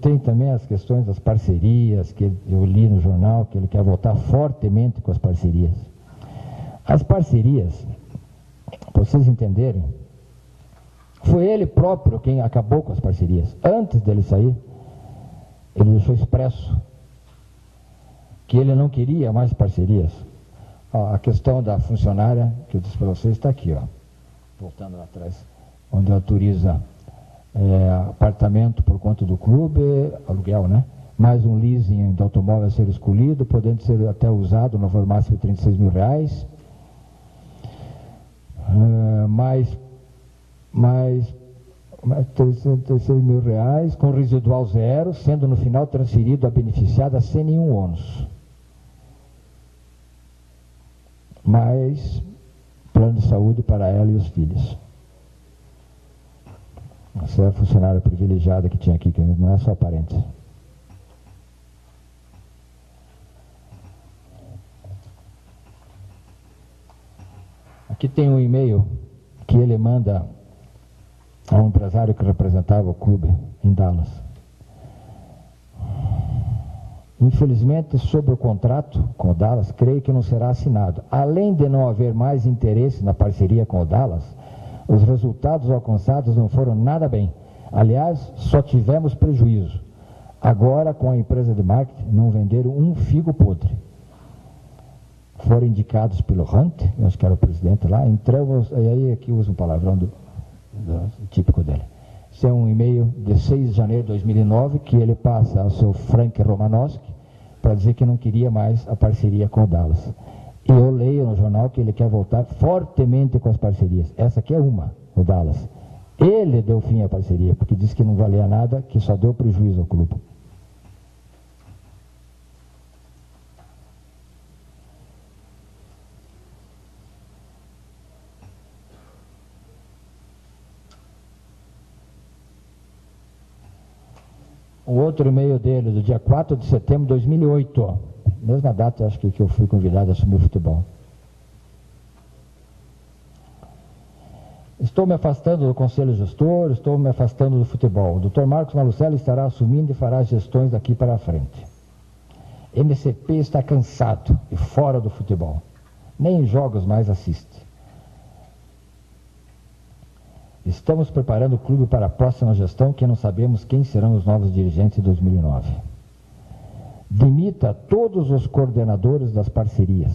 tem também as questões das parcerias, que eu li no jornal, que ele quer voltar fortemente com as parcerias. As parcerias, para vocês entenderem, foi ele próprio quem acabou com as parcerias. Antes dele sair, ele deixou expresso que ele não queria mais parcerias. A questão da funcionária, que eu disse para vocês, está aqui, voltando lá atrás, onde autoriza apartamento por conta do clube, aluguel, né? Mais um leasing de automóvel a ser escolhido, podendo ser até usado no valor máximo de R$36 mil, mais 36 mil reais, com residual zero, sendo no final transferido a beneficiada sem nenhum ônus. Mais plano de saúde para ela e os filhos. Essa é a funcionária privilegiada que tinha aqui, que não é só parente. Aqui tem um e-mail que ele manda a um empresário que representava o clube em Dallas. Infelizmente, sobre o contrato com o Dallas, creio que não será assinado. Além de não haver mais interesse na parceria com o Dallas, os resultados alcançados não foram nada bem. Aliás, só tivemos prejuízo. Agora, com a empresa de marketing, não venderam um figo podre. Foram indicados pelo Hunt, eu acho que era o presidente lá, entramos, e aí aqui usa um palavrão típico dele. Esse é um e-mail de 6 de janeiro de 2009, que ele passa ao seu Frank Romanowski, para dizer que não queria mais a parceria com o Dallas. E eu leio no jornal que ele quer voltar fortemente com as parcerias. Essa aqui é uma, o Dallas. Ele deu fim à parceria, porque disse que não valia nada, que só deu prejuízo ao clube. O outro e-mail dele, do dia 4 de setembro de 2008, mesma data, acho que eu fui convidado a assumir o futebol. Estou me afastando do Conselho Gestor, estou me afastando do futebol. O Dr. Marcos Malucelli estará assumindo e fará as gestões daqui para frente. MCP está cansado e fora do futebol. Nem em jogos mais assiste. Estamos preparando o clube para a próxima gestão, que não sabemos quem serão os novos dirigentes de 2009. Demita todos os coordenadores das parcerias.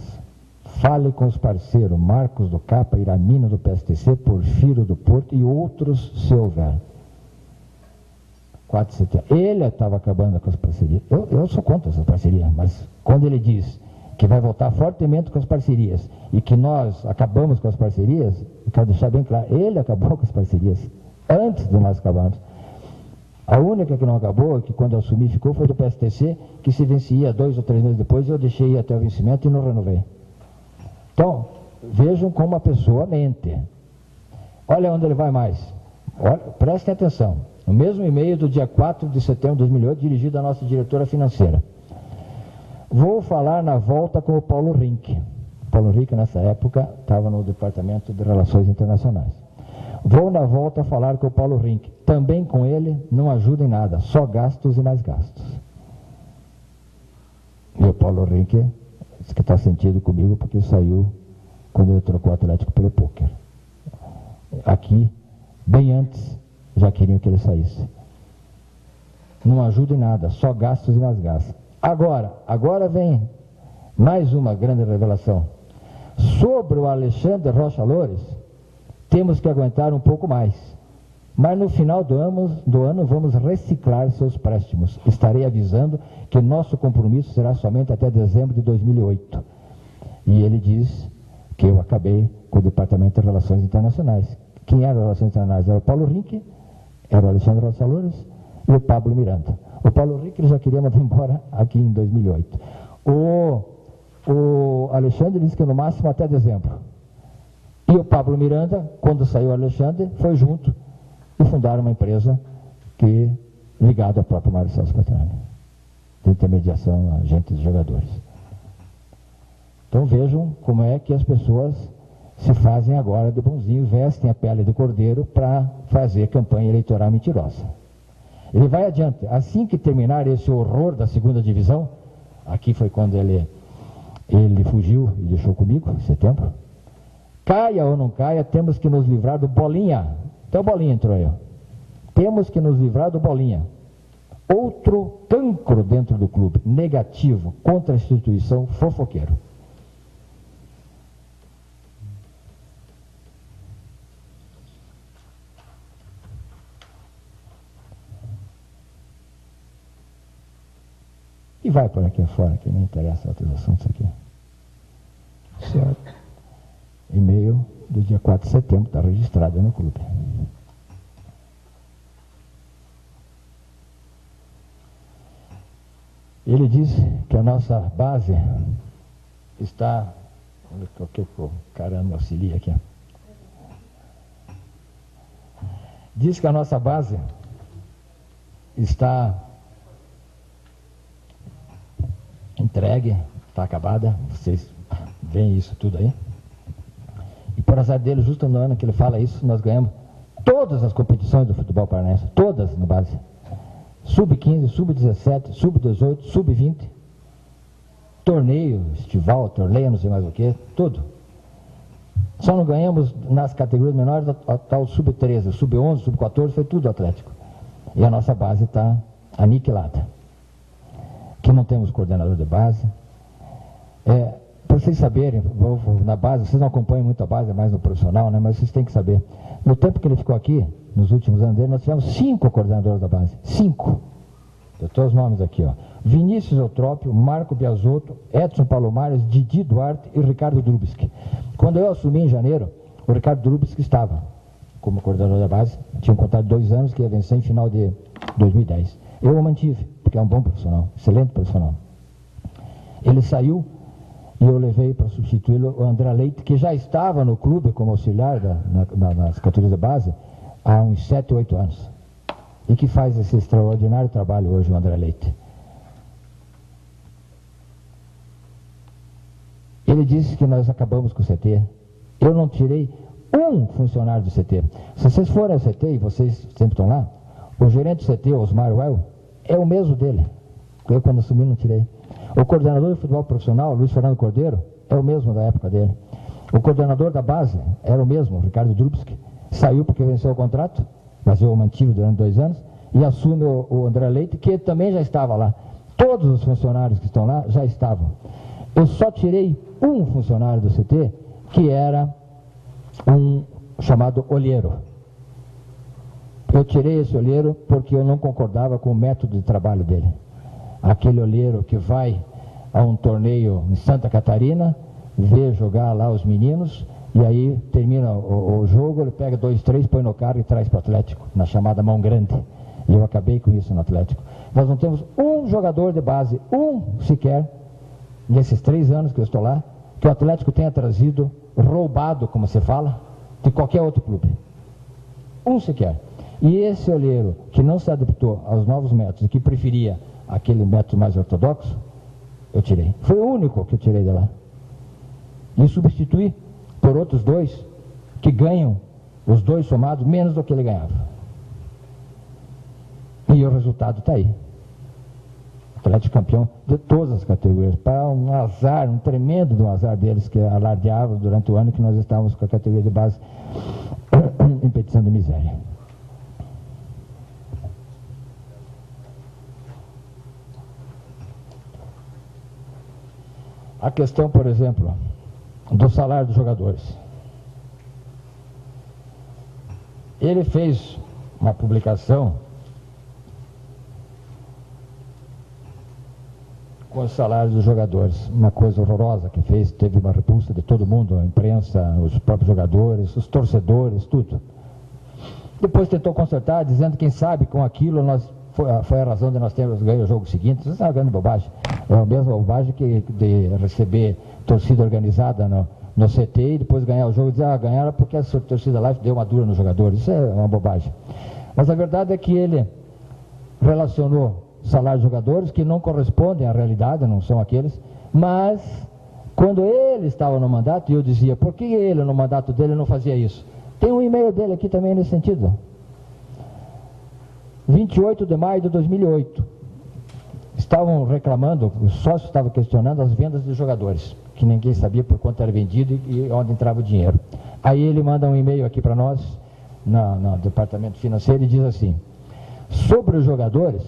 Fale com os parceiros Marcos do Capa, Iramina do PSTC, Porfírio do Porto e outros, se houver. 4 de setembro. Ele estava acabando com as parcerias. Eu sou contra essa parceria, mas quando ele diz que vai voltar fortemente com as parcerias e que nós acabamos com as parcerias, eu quero deixar bem claro, ele acabou com as parcerias antes de nós acabarmos. A única que não acabou, que quando eu assumi ficou, foi do PSTC, que se vencia 2 ou 3 meses depois, eu deixei ir até o vencimento e não renovei. Então, vejam como a pessoa mente. Olha onde ele vai mais. Olha, prestem atenção. No mesmo e-mail do dia 4 de setembro de 2008, dirigido à nossa diretora financeira. Vou falar na volta com o Paulo Rink. O Paulo Rink, nessa época, estava no Departamento de Relações Internacionais. Vou na volta falar com o Paulo Rink. Também com ele não ajuda em nada, só gastos e mais gastos. E o Paulo Rink disse que está sentido comigo porque saiu quando ele trocou o Atlético pelo pôquer. Aqui, bem antes, já queriam que ele saísse. Não ajuda em nada, só gastos e mais gastos. Agora vem mais uma grande revelação. Sobre o Alexandre Rocha Loures, temos que aguentar um pouco mais. Mas no final do ano vamos reciclar seus préstimos. Estarei avisando que nosso compromisso será somente até dezembro de 2008. E ele diz que eu acabei com o Departamento de Relações Internacionais. Quem era Relações Internacionais? Era o Paulo Rink, era o Alexandre Rocha Loures e o Pablo Miranda. O Paulo Rink ele já queria mandar embora aqui em 2008. O Alexandre disse que no máximo até dezembro. E o Pablo Miranda, quando saiu o Alexandre, foi junto e fundaram uma empresa ligada ao próprio Mário Celso Petralha, de intermediação a agentes de jogadores. Então vejam como é que as pessoas se fazem agora de bonzinho, vestem a pele de cordeiro para fazer campanha eleitoral mentirosa. Ele vai adiante. Assim que terminar esse horror da segunda divisão, aqui foi quando ele fugiu e deixou comigo, em setembro. Caia ou não caia, temos que nos livrar do Bolinha. Então o Bolinha entrou aí. Temos que nos livrar do Bolinha. Outro cancro dentro do clube, negativo, contra a instituição, fofoqueiro. E vai por aqui afora, que não interessa outros assuntos aqui. Certo. E-mail do dia 4 de setembro, está registrado no clube. Ele diz que a nossa base está... O que o cara me auxilia aqui? Diz que a nossa base está entregue, está acabada. Vocês veem isso tudo aí. E por azar dele, justo no ano que ele fala isso, nós ganhamos todas as competições do futebol paranaense, todas no base. Sub-15, sub-17, sub-18, sub-20, torneio estival, torneio, não sei mais o que, tudo. Só não ganhamos nas categorias menores a tal sub-13, sub-11, sub-14, foi tudo Atlético. E a nossa base está aniquilada. Que não temos coordenador de base. Para vocês saberem, na base, vocês não acompanham muito a base, é mais no profissional, né? Mas vocês têm que saber. No tempo que ele ficou aqui, nos últimos anos dele, nós tivemos 5 coordenadores da base. 5. Eu tenho os nomes aqui, ó. Vinícius Eutrópio, Marco Biasotto, Edson Palomares, Didi Duarte e Ricardo Drubski. Quando eu assumi em janeiro, o Ricardo Drubski estava como coordenador da base, tinha um contrato de 2 anos que ia vencer em final de 2010. Eu o mantive, porque é um bom profissional, excelente profissional. Ele saiu e eu levei para substituí-lo o André Leite, que já estava no clube como auxiliar nas categorias de base há uns 7, 8 anos. E que faz esse extraordinário trabalho hoje, o André Leite. Ele disse que nós acabamos com o CT. Eu não tirei um funcionário do CT. Se vocês forem ao CT, e vocês sempre estão lá, o gerente do CT, Osmar Well, é o mesmo dele. Eu, quando assumi, não tirei. O coordenador de futebol profissional, Luiz Fernando Cordeiro, é o mesmo da época dele. O coordenador da base era o mesmo, Ricardo Drubski. Saiu porque venceu o contrato, mas eu o mantive durante 2 anos, e assume o André Leite, que também já estava lá. Todos os funcionários que estão lá já estavam. Eu só tirei um funcionário do CT, que era um chamado olheiro. Eu tirei esse olheiro porque eu não concordava com o método de trabalho dele. Aquele olheiro que vai a um torneio em Santa Catarina, vê jogar lá os meninos, e aí termina o jogo, ele pega 2, 3, põe no carro e traz para o Atlético, na chamada mão grande. E eu acabei com isso no Atlético. Nós não temos um jogador de base, um sequer, nesses 3 anos que eu estou lá, que o Atlético tenha trazido, roubado, como se fala, de qualquer outro clube. Um sequer. E esse olheiro que não se adaptou aos novos métodos e que preferia aquele método mais ortodoxo, eu tirei. Foi o único que eu tirei de lá. E substituí por outros 2 que ganham, os 2 somados, menos do que ele ganhava. E o resultado está aí. Atlético campeão de todas as categorias. Para um azar, um tremendo azar deles, que alardeava durante o ano que nós estávamos com a categoria de base em petição de miséria. A questão, por exemplo, do salário dos jogadores. Ele fez uma publicação com os salários dos jogadores, uma coisa horrorosa que fez, teve uma repulsa de todo mundo, a imprensa, os próprios jogadores, os torcedores, tudo. Depois tentou consertar, dizendo que quem sabe com aquilo foi a razão de nós termos ganho o jogo seguinte. Isso é uma grande bobagem. É a mesma bobagem que de receber torcida organizada no CT e depois ganhar o jogo e dizer, ganharam porque a torcida lá deu uma dura nos jogadores. Isso é uma bobagem. Mas a verdade é que ele relacionou salários de jogadores que não correspondem à realidade, não são aqueles, mas quando ele estava no mandato, eu dizia, por que ele no mandato dele não fazia isso? Tem um e-mail dele aqui também nesse sentido. 28 de maio de 2008. Estavam reclamando, o sócio estava questionando as vendas de jogadores, que ninguém sabia por quanto era vendido e onde entrava o dinheiro. Aí ele manda um e-mail aqui para nós, no departamento financeiro, e diz assim: sobre os jogadores,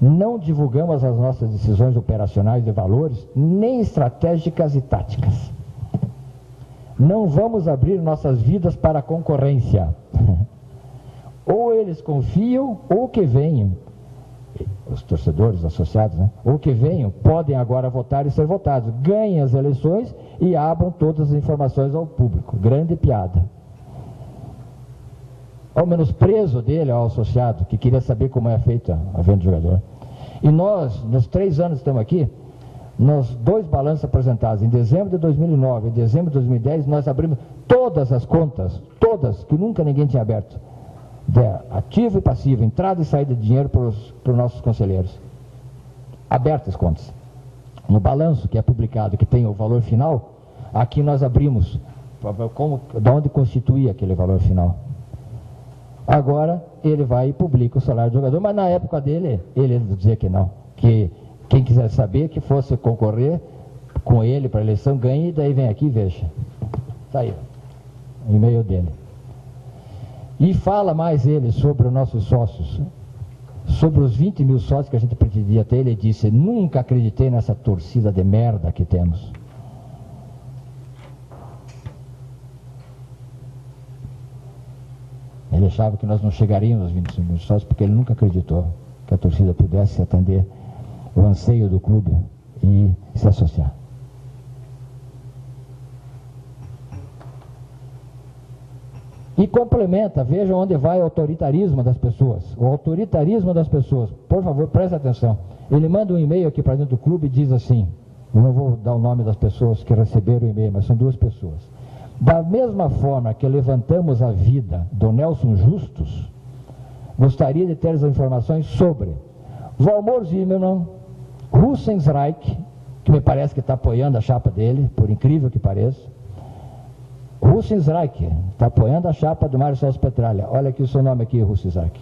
não divulgamos as nossas decisões operacionais de valores, nem estratégicas e táticas. Não vamos abrir nossas vidas para a concorrência. Ou eles confiam, ou que venham, os torcedores associados, né? Ou que venham, podem agora votar e ser votados, ganhem as eleições e abram todas as informações ao público. Grande piada. Ao menosprezo dele ao associado, que queria saber como é feita a venda do jogador. E nós, nos 3 anos que estamos aqui, nos 2 balanços apresentados, em dezembro de 2009 e dezembro de 2010, nós abrimos todas as contas, todas, que nunca ninguém tinha aberto, de ativo e passivo, entrada e saída de dinheiro para os nossos conselheiros. Abertas contas. No balanço que é publicado, que tem o valor final, aqui nós abrimos de onde constituía aquele valor final. Agora ele vai e publica o salário do jogador, mas na época dele, ele dizia que não, que quem quiser saber, que fosse concorrer com ele para a eleição, ganhe, e daí vem aqui e veja. Está aí, o e-mail dele. E fala mais ele sobre os nossos sócios, sobre os 20 mil sócios que a gente pretendia ter. Ele disse: nunca acreditei nessa torcida de merda que temos. Ele achava que nós não chegaríamos aos 25 mil sócios, porque ele nunca acreditou que a torcida pudesse atender o anseio do clube e se associar. E complementa, veja onde vai o autoritarismo das pessoas. O autoritarismo das pessoas, por favor, preste atenção. Ele manda um e-mail aqui para dentro do clube e diz assim, eu não vou dar o nome das pessoas que receberam o e-mail, mas são 2 pessoas. Da mesma forma que levantamos a vida do Nelson Justus, gostaria de ter as informações sobre Valmor Zimmermann, Russensreich, que me parece que está apoiando a chapa dele, por incrível que pareça. Russensreich está apoiando a chapa do Mário Celso Petralha. Olha aqui o seu nome aqui, Russensreich.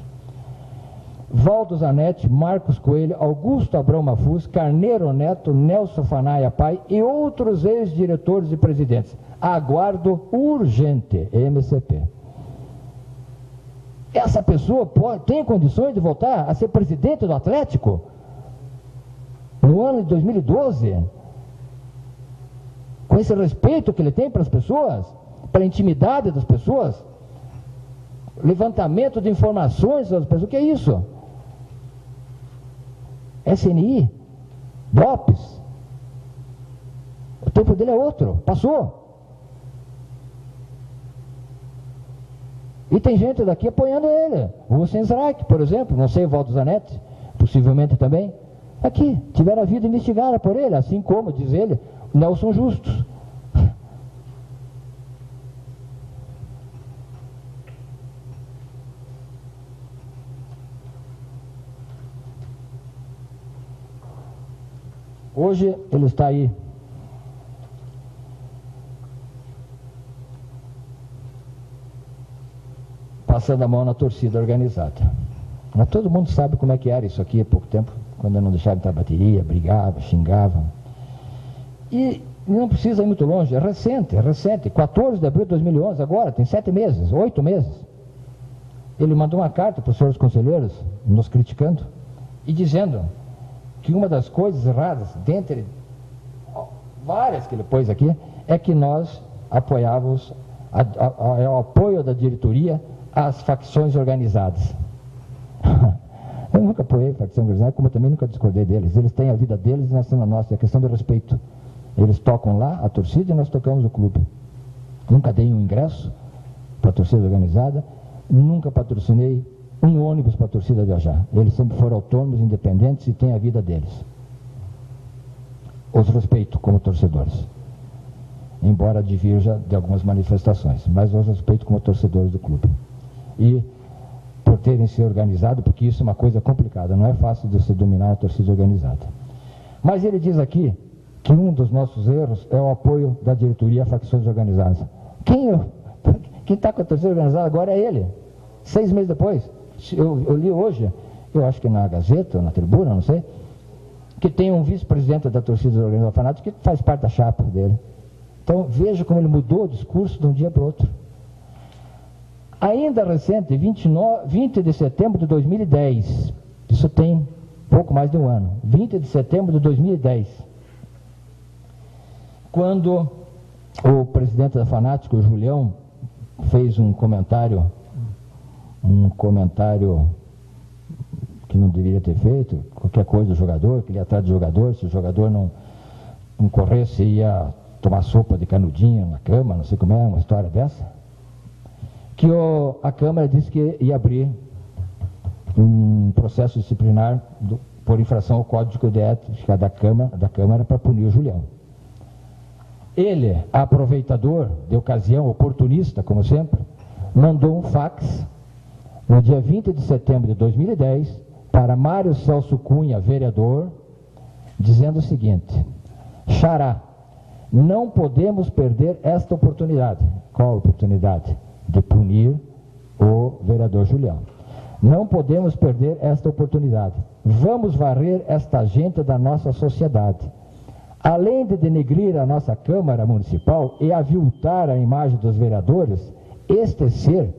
Valdo Zanetti, Marcos Coelho, Augusto Abrão Mafuz, Carneiro Neto, Nelson Fanaia Pai e outros ex-diretores e presidentes. Aguardo urgente, MCP. Essa pessoa tem condições de voltar a ser presidente do Atlético no ano de 2012? Com esse respeito que ele tem para as pessoas, para a intimidade das pessoas, levantamento de informações das pessoas, o que é isso? SNI, DOPS, o tempo dele é outro, passou. E tem gente daqui apoiando ele, o Russensreich, por exemplo, não sei, o Valdo Zanetti, possivelmente também, aqui, tiveram a vida investigada por ele, assim como, diz ele, Nelson Justus. Hoje ele está aí passando a mão na torcida organizada. Mas todo mundo sabe como é que era isso aqui há pouco tempo, quando eu não deixava entrar bateria, brigava, xingava. E não precisa ir muito longe, é recente, 14 de abril de 2011, agora, tem 7 meses, 8 meses. Ele mandou uma carta para os senhores conselheiros, nos criticando, e dizendo que uma das coisas erradas, dentre várias que ele pôs aqui, é que nós apoiávamos o apoio da diretoria às facções organizadas. Eu nunca apoiei facção organizada, como eu também nunca discordei deles. Eles têm a vida deles e nós temos a nossa, é questão de respeito. Eles tocam lá a torcida e nós tocamos o clube. Nunca dei um ingresso para a torcida organizada, nunca patrocinei um ônibus para a torcida viajar. Eles sempre foram autônomos, independentes e têm a vida deles. Os respeito como torcedores, embora divirja de algumas manifestações, mas os respeito como torcedores do clube. E por terem se organizado, porque isso é uma coisa complicada, não é fácil de se dominar uma torcida organizada. Mas ele diz aqui que um dos nossos erros é o apoio da diretoria a facções organizadas. Quem está com a torcida organizada agora é ele, 6 meses depois. Eu li hoje, eu acho que na Gazeta, ou na Tribuna, não sei, que tem um vice-presidente da torcida do Organização Fanática que faz parte da chapa dele. Então, veja como ele mudou o discurso de um dia para o outro. Ainda recente, 20 de setembro de 2010, isso tem pouco mais de um ano, 20 de setembro de 2010, quando o presidente da Fanática, o Julião, fez um comentário que não deveria ter feito, qualquer coisa do jogador, que ele ia atrás do jogador, se o jogador não corresse, ia tomar sopa de canudinho na cama, não sei como é, uma história dessa, que a Câmara disse que ia abrir um processo disciplinar por infração ao Código de Ética da Câmara para punir o Julião. Ele, aproveitador de ocasião, oportunista, como sempre, mandou um fax no dia 20 de setembro de 2010 para Mário Celso Cunha, vereador, dizendo o seguinte: Xará, não podemos perder esta oportunidade. Qual oportunidade? De punir o vereador Julião. Não podemos perder esta oportunidade. Vamos varrer esta gente da nossa sociedade. Além de denegrir a nossa Câmara Municipal e aviltar a imagem dos vereadores, este ser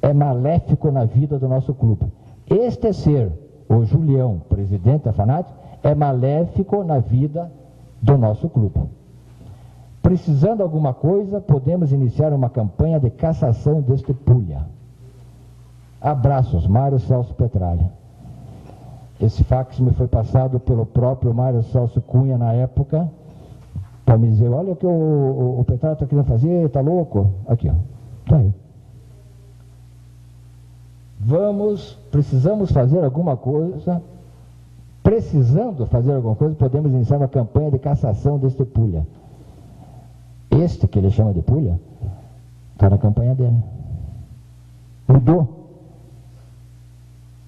é maléfico na vida do nosso clube. Este ser, o Julião, presidente da Fanática, é maléfico na vida do nosso clube. Precisando de alguma coisa, podemos iniciar uma campanha de cassação deste pulha. Abraços, Mário Celso Petralha. Esse fax me foi passado pelo próprio Mário Celso Cunha na época, para me dizer: olha o que o Petralha está querendo fazer, está louco? Aqui, ó. Está aí. Precisamos fazer alguma coisa. Precisando fazer alguma coisa, podemos iniciar uma campanha de cassação deste pulha. Este que ele chama de pulha, está na campanha dele. Mudou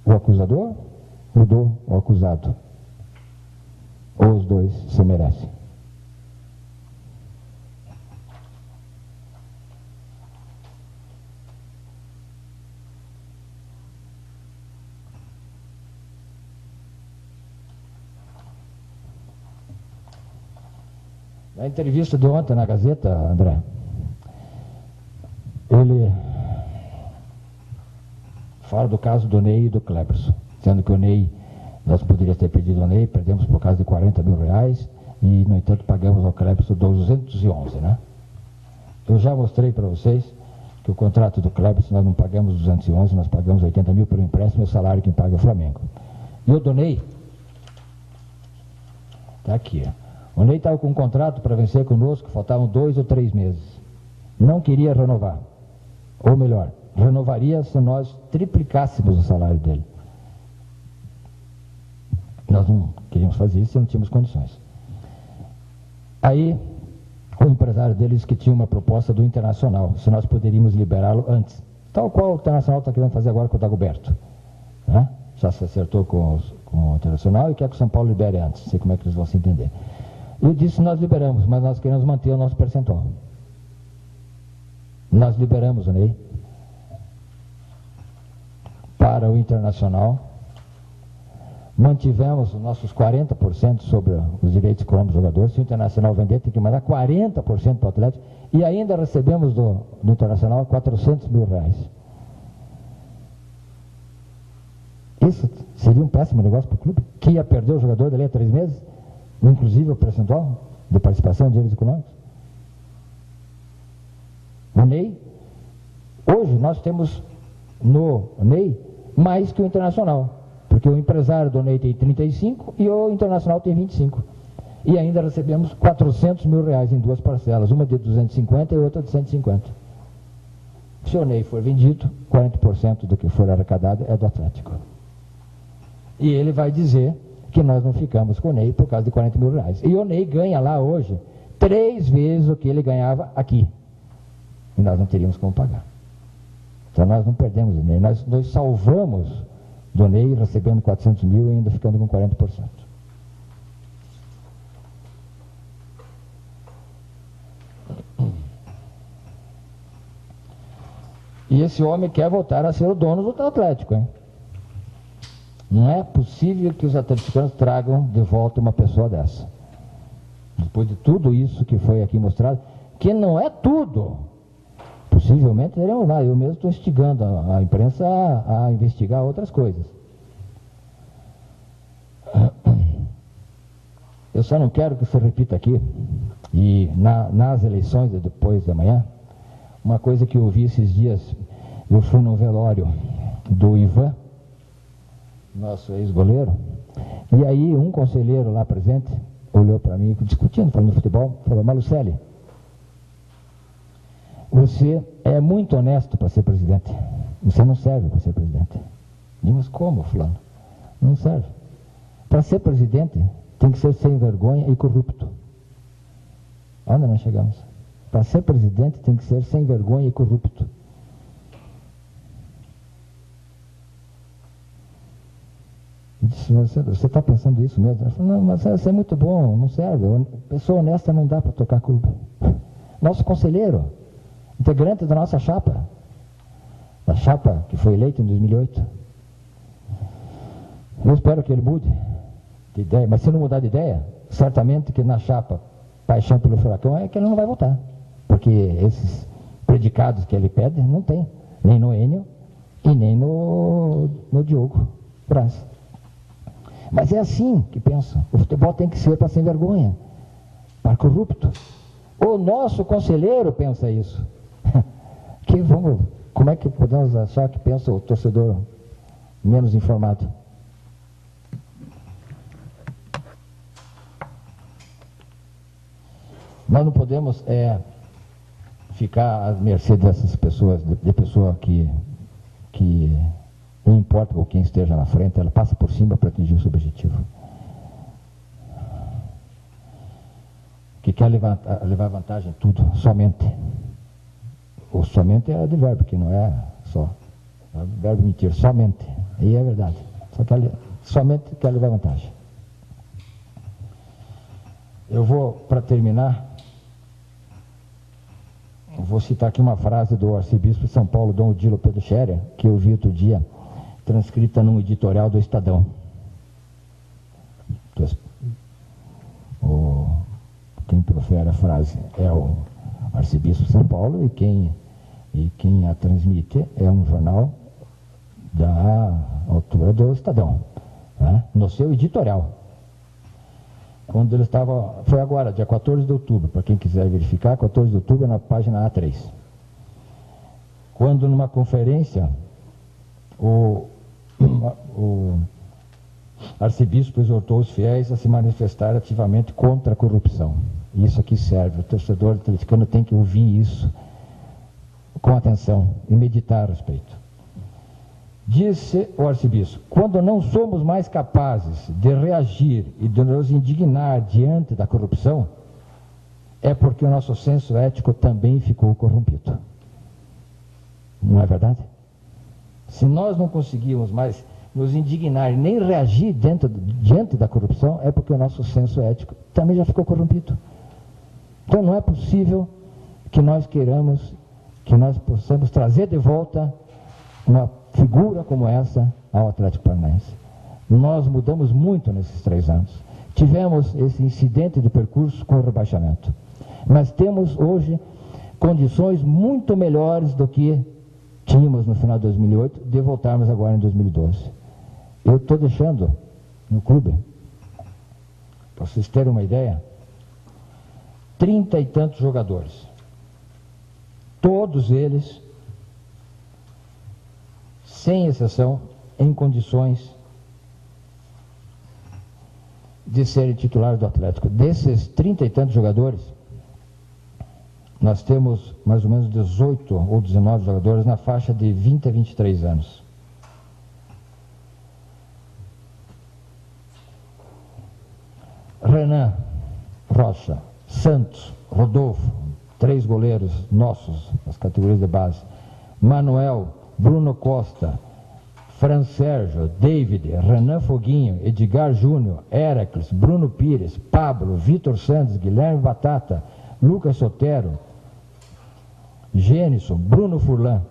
o acusador, mudou o acusado. Ou os dois se merecem. Na entrevista de ontem na Gazeta, André, ele fala do caso do Ney e do Cleberson, sendo que o Ney, nós poderíamos ter pedido ao Ney, perdemos por causa de 40 mil reais, e no entanto pagamos ao Cleberson 211, né? Eu já mostrei para vocês que o contrato do Cleberson nós não pagamos 211, nós pagamos 80 mil pelo empréstimo e o salário quem paga é o Flamengo. E o do Ney, está aqui, ó. O Ney estava com um contrato para vencer conosco, faltavam 2 ou 3 meses. Não queria renovar. Ou melhor, renovaria se nós triplicássemos o salário dele. Nós não queríamos fazer isso e não tínhamos condições. Aí, o empresário dele disse que tinha uma proposta do Internacional, se nós poderíamos liberá-lo antes. Tal qual o Internacional está querendo fazer agora com o Dagoberto. Né? Já se acertou com o Internacional e quer que o São Paulo libere antes. Não sei como é que eles vão se entender. Eu disse: nós liberamos, mas nós queremos manter o nosso percentual. Nós liberamos o Ney para o Internacional, mantivemos os nossos 40% sobre os direitos econômicos do jogador. Se o Internacional vender, tem que mandar 40% para o Atlético, e ainda recebemos do Internacional 400 mil reais. Isso seria um péssimo negócio para o clube, que ia perder o jogador dali a 3 meses, inclusive o percentual de participação de direitos econômicos. O Ney, hoje nós temos no Ney mais que o Internacional, porque o empresário do Ney tem 35 e o Internacional tem 25. E ainda recebemos 400 mil reais em 2 parcelas, uma de 250 e outra de 150. Se o Ney for vendido, 40% do que for arrecadado é do Atlético. E ele vai dizer que nós não ficamos com o Ney por causa de 40 mil reais. E o Ney ganha lá hoje 3 vezes o que ele ganhava aqui. E nós não teríamos como pagar. Então nós não perdemos o Ney. Nós salvamos do Ney recebendo 400 mil e ainda ficando com 40%. E esse homem quer voltar a ser o dono do Atlético, hein? Não é possível que os atleticanos tragam de volta uma pessoa dessa. Depois de tudo isso que foi aqui mostrado, que não é tudo. Possivelmente teremos lá. Eu mesmo estou instigando a imprensa a investigar outras coisas. Eu só não quero que se repita aqui, e nas eleições de depois de amanhã, uma coisa que eu vi esses dias. Eu fui no velório do Ivan, nosso ex-goleiro, e aí um conselheiro lá presente olhou para mim, discutindo, falando de futebol, falou: Malucelli, você é muito honesto para ser presidente, você não serve para ser presidente. Mas como, fulano? Não serve. Para ser presidente tem que ser sem vergonha e corrupto. Onde nós chegamos? Para ser presidente tem que ser sem vergonha e corrupto. Disse: você está pensando isso mesmo? Ela falou: não, mas isso é muito bom, não serve. Pessoa honesta não dá para tocar clube. Nosso conselheiro, integrante da nossa chapa, a chapa que foi eleita em 2008. Eu espero que ele mude de ideia, mas se não mudar de ideia, certamente que na chapa Paixão pelo Furacão é que ele não vai votar, porque esses predicados que ele pede não tem, nem no Enio e nem no Diogo Braz. Mas é assim que pensa. O futebol tem que ser para sem vergonha, para corrupto. O nosso conselheiro pensa isso. Como é que podemos achar que pensa o torcedor menos informado? Nós não podemos ficar à mercê dessas pessoas, de pessoa que não importa com quem esteja na frente, ela passa por cima para atingir o seu objetivo. Que quer levar vantagem em tudo, somente. O somente é advérbio, que não é só. É o verbo mentir, somente. Aí é verdade. Somente quer levar vantagem. Eu vou, para terminar, vou citar aqui uma frase do arcebispo de São Paulo, Dom Odilo Pedro Scherer, que eu vi outro dia, transcrita num editorial do Estadão. Quem profere a frase é o arcebispo de São Paulo, e quem a transmite é um jornal da altura do Estadão, né? No seu editorial. Quando ele estava, foi agora, dia 14 de outubro, para quem quiser verificar, 14 de outubro na página A3. Quando numa conferência, o arcebispo exortou os fiéis a se manifestar ativamente contra a corrupção. Isso aqui serve, o torcedor atleticano tem que ouvir isso com atenção e meditar a respeito. Disse o arcebispo: quando não somos mais capazes de reagir e de nos indignar diante da corrupção, é porque o nosso senso ético também ficou corrompido. Não é verdade? Se nós não conseguimos mais nos indignar e nem reagir diante da corrupção, é porque o nosso senso ético também já ficou corrompido. Então não é possível que nós queiramos, que nós possamos trazer de volta uma figura como essa ao Atlético Paranaense. Nós mudamos muito nesses 3 anos. Tivemos esse incidente de percurso com o rebaixamento, mas temos hoje condições muito melhores do que tínhamos no final de 2008, de voltarmos agora em 2012. Eu estou deixando no clube, para vocês terem uma ideia, 30 e tantos jogadores. Todos eles, sem exceção, em condições de serem titulares do Atlético. Desses 30 e tantos jogadores, nós temos mais ou menos 18 ou 19 jogadores na faixa de 20 a 23 anos. Renan, Rocha, Santos, Rodolfo, 3 goleiros nossos, das categorias de base, Manuel, Bruno Costa, Fran Sérgio, David, Renan Foguinho, Edgar Júnior, Héracles, Bruno Pires, Pablo, Vitor Santos, Guilherme Batata, Lucas Sotero, Gênison, Bruno Furlan,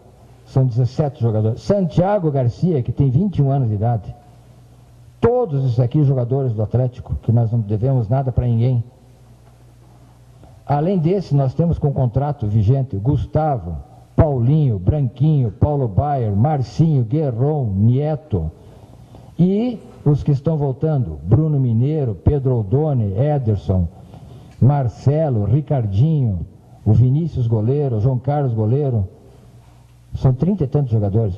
são 17 jogadores. Santiago Garcia, que tem 21 anos de idade. Todos esses aqui jogadores do Atlético, que nós não devemos nada para ninguém. Além desse, nós temos com contrato vigente Gustavo, Paulinho, Branquinho, Paulo Baier, Marcinho, Guerron, Nieto. E os que estão voltando, Bruno Mineiro, Pedro Oldoni, Ederson, Marcelo, Ricardinho, o Vinícius goleiro, o João Carlos goleiro. São 30 e tantos jogadores.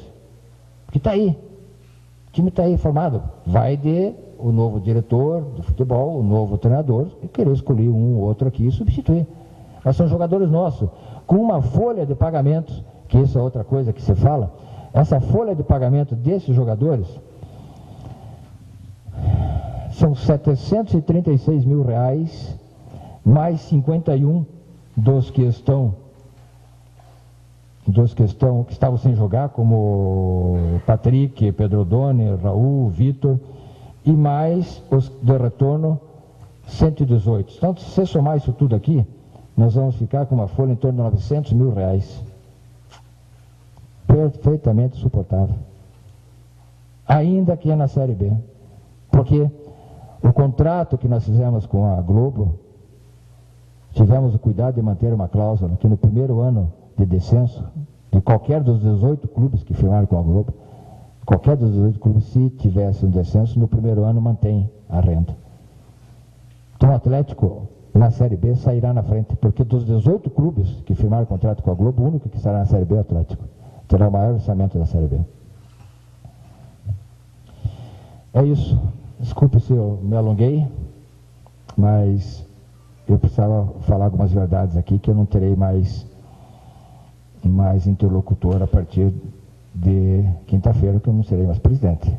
Que está aí. O time está aí formado. Vai de o novo diretor de futebol, o novo treinador, e querer escolher um ou outro aqui e substituir. Mas são jogadores nossos, com uma folha de pagamentos, que isso é outra coisa que se fala, essa folha de pagamento desses jogadores são 736 mil reais, mais 51 dos que estavam sem jogar, como Patrick, Pedro Oldoni, Raul, Vitor, e mais os de retorno, 118. Então, se você somar isso tudo aqui, nós vamos ficar com uma folha em torno de 900 mil reais. Perfeitamente suportável. Ainda que é na Série B. Porque o contrato que nós fizemos com a Globo, tivemos o cuidado de manter uma cláusula que no primeiro ano de descenso, de qualquer dos 18 clubes que firmaram com a Globo, qualquer dos 18 clubes, se tivesse um descenso, no primeiro ano mantém a renda. Então o Atlético, na Série B, sairá na frente, porque dos 18 clubes que firmaram contrato com a Globo, o único que estará na Série B é o Atlético. Terá o maior orçamento da Série B. É isso. Desculpe se eu me alonguei, mas eu precisava falar algumas verdades aqui, que eu não terei mais interlocutor a partir de quinta-feira, que eu não serei mais presidente.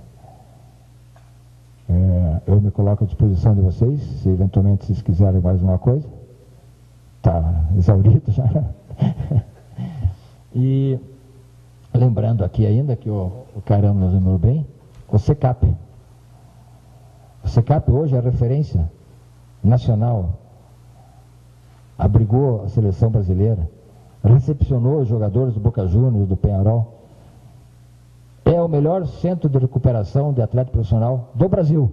Eu me coloco à disposição de vocês, se eventualmente vocês quiserem mais uma coisa. Está exaurido já. E lembrando aqui ainda que o Caramba nos lembrou bem, o SECAP. O SECAP hoje é a referência nacional. Abrigou a seleção brasileira, recepcionou os jogadores do Boca Juniors, do Peñarol. É o melhor centro de recuperação de atleta profissional do Brasil.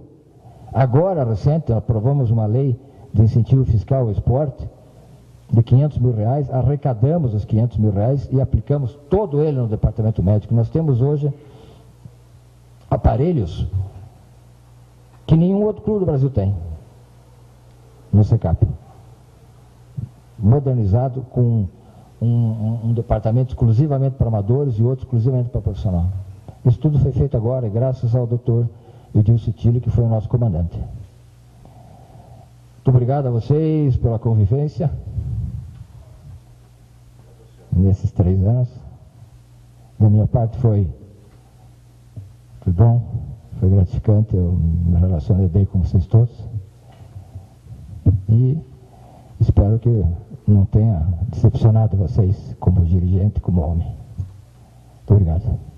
Agora, recente, aprovamos uma lei de incentivo fiscal ao esporte de 500 mil reais, arrecadamos os 500 mil reais e aplicamos todo ele no departamento médico. Nós temos hoje aparelhos que nenhum outro clube do Brasil tem no SECAP. Modernizado com um departamento exclusivamente para amadores e outro exclusivamente para profissional. Isso tudo foi feito agora, graças ao doutor Edilson Tille, que foi o nosso comandante. Muito obrigado a vocês pela convivência nesses 3 anos. Da minha parte foi bom, foi gratificante, eu me relacionei bem com vocês todos. E espero que não tenha decepcionado vocês como dirigente, como homem. Muito obrigado.